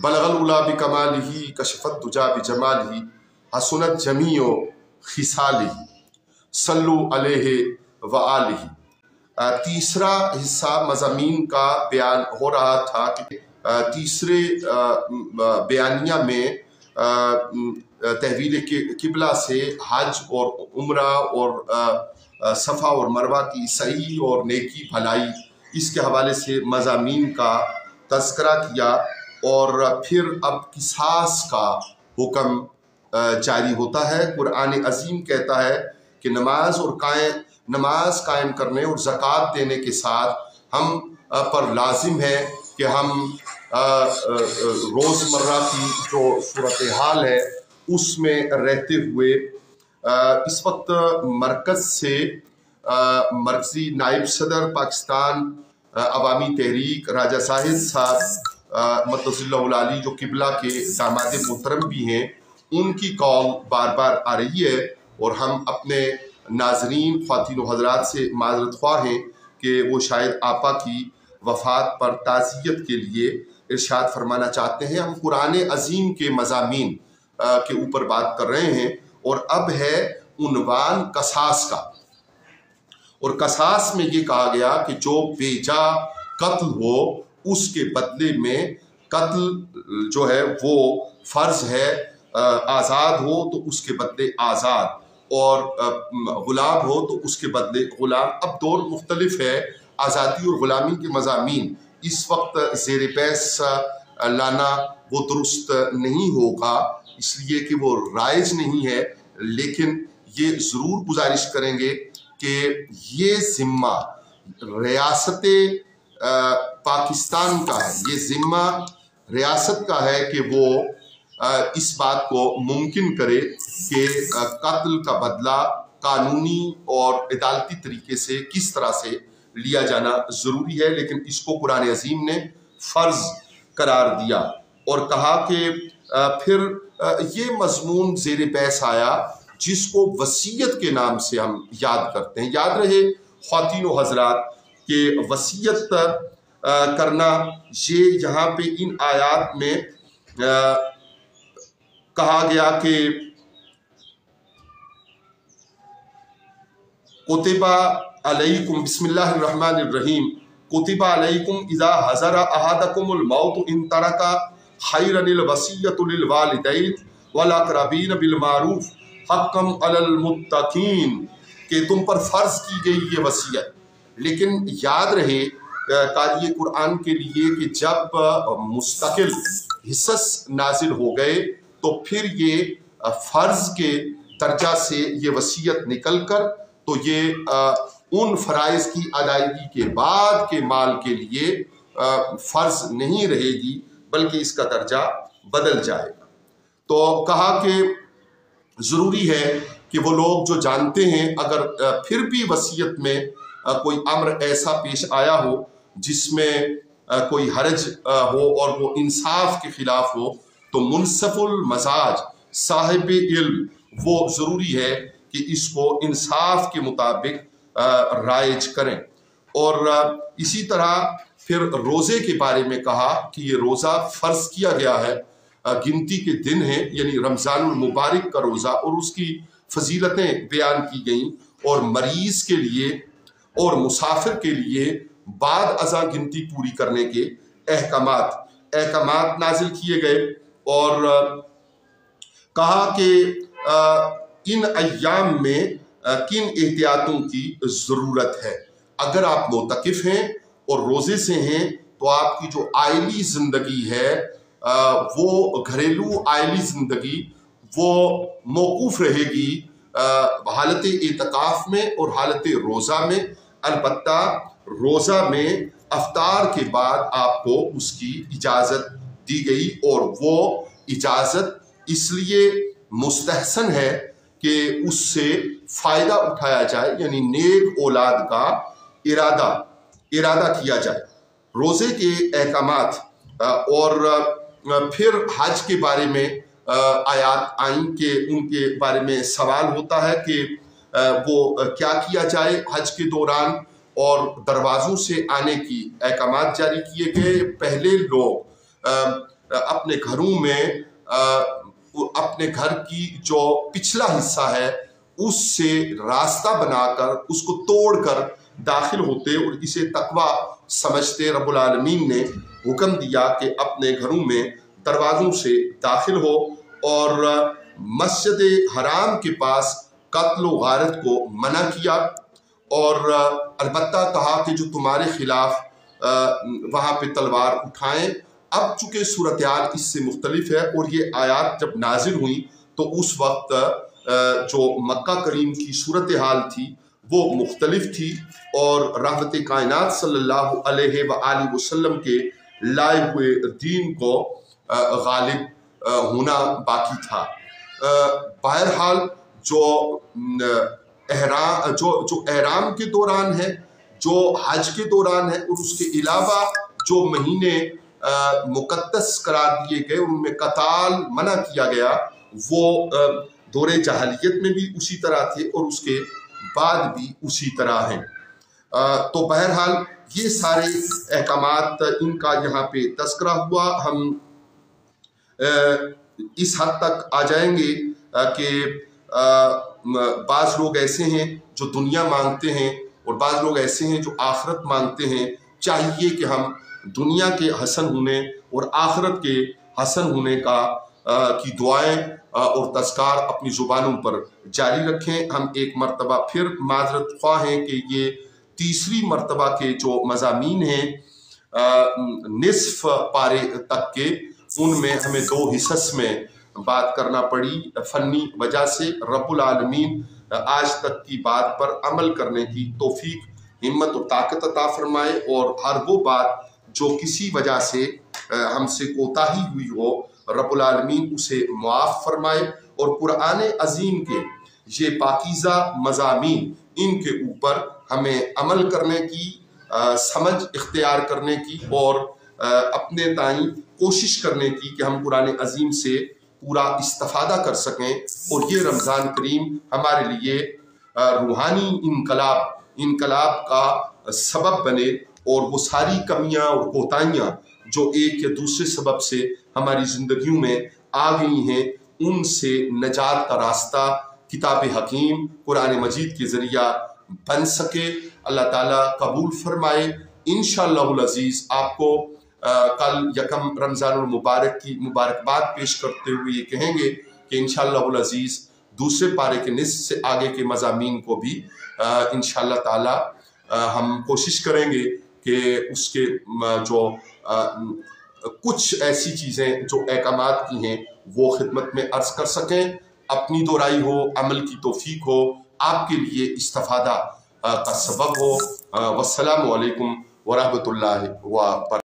बलगल उला बिकमालिही कशफत दुजा बिजमालिही हसनत जमीओ खिसालिही सल्लु अलैहि व आलिही। तीसरा हिस्सा मज़ामीन का बयान हो रहा था कि तीसरे बयानिया में तहवील किबला से हज और उम्रा और सफ़ा और मरवा की सही और नेकी भलाई, इसके हवाले से मज़ामीन का तज़किरा किया। और फिर अब किसास का हुक्म जारी होता है। कुरान अज़ीम कहता है कि नमाज कायम करने और ज़कात देने के साथ हम पर लाजिम है कि हम रोज़मर्रा की जो सूरत हाल है उसमें रहते हुए इस वक्त मरकज़ से मरकज़ी नायब सदर पाकिस्तान अवामी तहरीक राजा साहिद साहब मद्दसिल्लाहुल-आली जो किबला के दामाद मोहतरम भी हैं, उनकी कॉल बार बार आ रही है और हम अपने नाजरीन ख्वातीन व हज़रात से माज़रत ख्वाह हैं कि वो शायद आपा की वफ़ात पर ताज़ियत के लिए इरशाद फरमाना चाहते हैं। हम कुरान अज़ीम के मज़ामीन के ऊपर बात कर रहे हैं और अब है उन्वान कसास का। और कसास में ये कहा गया कि जो बेजा कत्ल हो उसके बदले में कत्ल जो है वो फ़र्ज है, आज़ाद हो तो उसके बदले आज़ाद, और ग़ुलाम हो तो उसके बदले ग़ुलाम। अब दौर मुख्तलिफ है, आज़ादी और ग़ुलामी के मज़ामीन इस वक्त ज़ेर बहस लाना वो दुरुस्त नहीं होगा, इसलिए कि वो राइज नहीं है। लेकिन ये ज़रूर गुजारिश करेंगे कि ये ज़िम्मा रियासत पाकिस्तान का है, ये ज़िम्मा रियासत का है कि वो इस बात को मुमकिन करे कि कत्ल का बदला कानूनी और अदालती तरीके से किस तरह से लिया जाना ज़रूरी है। लेकिन इसको कुरान अज़ीम ने फ़र्ज़ करार दिया और कहा कि फिर ये मज़मून ज़ेर बहस आया जिसको वसीयत के नाम से हम याद करते हैं। याद रहे ख्वातीन व हज़रात के वसीयत करना, ये यहाँ पे इन आयात में कहा गया कि कुतिबा अलैकुम बिस्मिल्लाहिर्रहमानिर्रहीम कुतिबा अलैकुम इज़ा हज़रा अहदकुमुल मौत इन तरका खैरनिल वसीयतु लिल वालिदैन वल अक़रबीन बिल मारूफ हक़्क़न अलल मुत्तक़ीन, कि तुम पर फ़र्ज़ की गई ये वसीयत। लेकिन याद रहे कारी कुरान के लिए कि जब मुस्तकिल हिस्स नाजिल हो गए तो फिर ये फ़र्ज़ के दर्जा से ये वसीयत निकल कर तो ये उन फ़राइज़ की अदायगी के बाद के माल के लिए फ़र्ज़ नहीं रहेगी, बल्कि इसका दर्जा बदल जाएगा। तो कहा कि ज़रूरी है कि वो लोग जो जानते हैं, अगर फिर भी वसीयत में कोई अम्र ऐसा पेश आया हो जिसमें कोई हरज हो और वो इंसाफ के ख़िलाफ़ हो, तो मुनसफ़ुल मज़ाज साहिब इल्म वो ज़रूरी है कि इसको इंसाफ के मुताबिक राइज करें। और इसी तरह फिर रोज़े के बारे में कहा कि ये रोज़ा फ़र्ज़ किया गया है, गिनती के दिन हैं, यानी रमज़ानुल मुबारक का रोज़ा, और उसकी फजीलतें बयान की गई और मरीज़ के लिए और मुसाफिर के लिए बाद अज़ा गिनती पूरी करने के अहकामात नाजिल किए गए। और कहा कि इन अय्याम में किन एहतियातों की ज़रूरत है। अगर आप मोतकिफ़ हैं और रोज़े से हैं तो आपकी जो आइली ज़िंदगी है वो घरेलू आइली ज़िंदगी वो मौकूफ़ रहेगी हालत एतकाफ़ में और हालत रोज़ा में। अलबत्ता रोज़ा में अफ्तार के बाद आपको उसकी इजाज़त दी गई और वो इजाज़त इसलिए मुस्तहसन है कि उससे फ़ायदा उठाया जाए, यानी नेक औलाद का इरादा किया जाए। रोज़े के अहकामात और फिर हज के बारे में आयात आई कि उनके बारे में सवाल होता है कि वो क्या किया जाए हज के दौरान, और दरवाज़ों से आने की अहकामात जारी किए गए। पहले लोग अपने घरों में अपने घर की जो पिछला हिस्सा है उससे रास्ता बनाकर उसको तोड़कर दाखिल होते और इसे तकवा समझते। रब्बुल आलमीन ने हुक्म दिया कि अपने घरों में दरवाज़ों से दाखिल हो और मस्जिद हराम के पास कत्ल व गारत को मना किया और अलबत्ता कहा कि जो तुम्हारे खिलाफ वहाँ पे तलवार उठाएं। अब चूँकि सूरत हाल इससे मुख्तलिफ है और ये आयत जब नाजिल हुई तो उस वक्त जो मक्का करीम की सूरत हाल थी वो मुख्तलिफ थी और रहमत कायनात सल्लल्लाहु अलैहि वसल्लम के लाए हुए दीन को गालिब होना बाकी था। बहरहाल जो एहराम के दौरान है, जो हज के दौरान है और उसके अलावा जो महीने मुकद्दस करार दिए गए उनमें कताल मना किया गया, वो दौरे जहालियत में भी उसी तरह थे और उसके बाद भी उसी तरह हैं। तो बहरहाल ये सारे अहकामात इनका यहाँ पे तस्करा हुआ। हम इस हद तक आ जाएंगे कि बाज़ लोग ऐसे हैं जो दुनिया मांगते हैं और बाज़ लोग ऐसे हैं जो आखिरत मांगते हैं। चाहिए कि हम दुनिया के हसन होने और आखिरत के हसन होने की दुआएं और तज़कार अपनी ज़ुबानों पर जारी रखें। हम एक मरतबा फिर माजरत ख्वाह हैं कि ये तीसरी मरतबा के जो मज़ामीन हैं निस्फ पारे तक के, उनमें हमें 2 हिस्स में बात करना पड़ी फ़नी वजह से। रब्बुल आलमीन आज तक की बात पर अमल करने की तौफीक, हिम्मत और ताकत अता फरमाए और हर वो बात जो किसी वजह से हमसे कोताही हुई हो रब्बुल आलमीन उसे मुआफ़ फरमाए और कुरान अज़ीम के ये पाकीज़ा मज़ामीन इनके ऊपर हमें अमल करने की समझ इख्तियार करने की और अपने ताईं कोशिश करने की कि हम कुरान अज़ीम से पूरा इस्तिफ़ादा कर सकें और ये रमज़ान करीम हमारे लिए रूहानी इनकलाब का सबब बने और वो सारी कमियां और कोताहियां जो एक या दूसरे सबब से हमारी ज़िंदगियों में आ गई हैं उनसे नजात का रास्ता किताब हकीम कुरान मजीद के ज़रिया बन सके। अल्लाह ताला कबूल फरमाए। इंशाअल्लाहुल अज़ीज़ आपको कल यकम रमज़ानुल मुबारक की मुबारकबाद पेश करते हुए ये कहेंगे कि इंशाअल्लाहुल अज़ीज़ दूसरे पारे के निस्फ़ से आगे के मज़ामीन को भी इंशाअल्लाह ताला हम कोशिश करेंगे कि उसके जो कुछ ऐसी चीज़ें जो अहकामात की हैं वो खिदमत में अर्ज़ कर सकें। अपनी दोहराई हो, अमल की तौफीक हो, आपके लिए इस्तिफ़ादा का सबब हो। वस्सलामु अलैकुम व रहमतुल्लाहि व बरकातहू।